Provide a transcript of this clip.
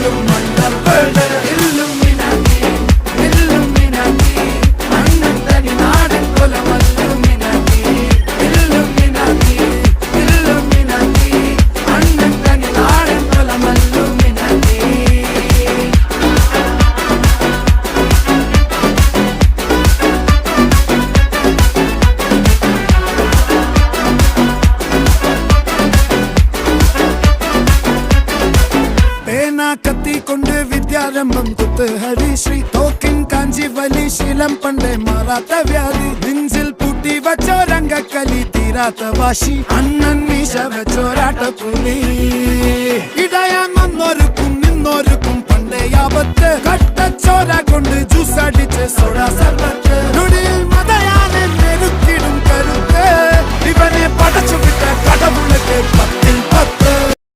പോലും മണ്ടപ്പേട് Illuminati Illuminati അണ്ണൻ തനി നാടൻ കൊലമല്ലുമിനാറ്റി ഇല്ലുമിനാറ്റി ഇല്ലുമിനാറ്റി അണ്ണൻ തനി നാടൻ കൊലമല്ലുമിനാറ്റി. കത്തി കൊണ്ട് വിദ്യാരംഭം കുത്ത് ഹരിശ്രീ തോക്കിൻ കാഞ്ചി വലി ശീലം പണ്ടേ മാറാത്ത വ്യാധി നെഞ്ചിൽ പൂട്ടി വച്ചോരംഗക്കലി തീരാത്ത വാശി അണ്ണൻ മീശ വെച്ചോരാട്ട പുലി ഇടയാൻ വന്നോർക്കും നിന്നോർക്കും പണ്ടേ ആപത്ത് കട്ടച്ചോര കൊണ്ട് ജ്യൂസ് അടിച്ച് സോഡ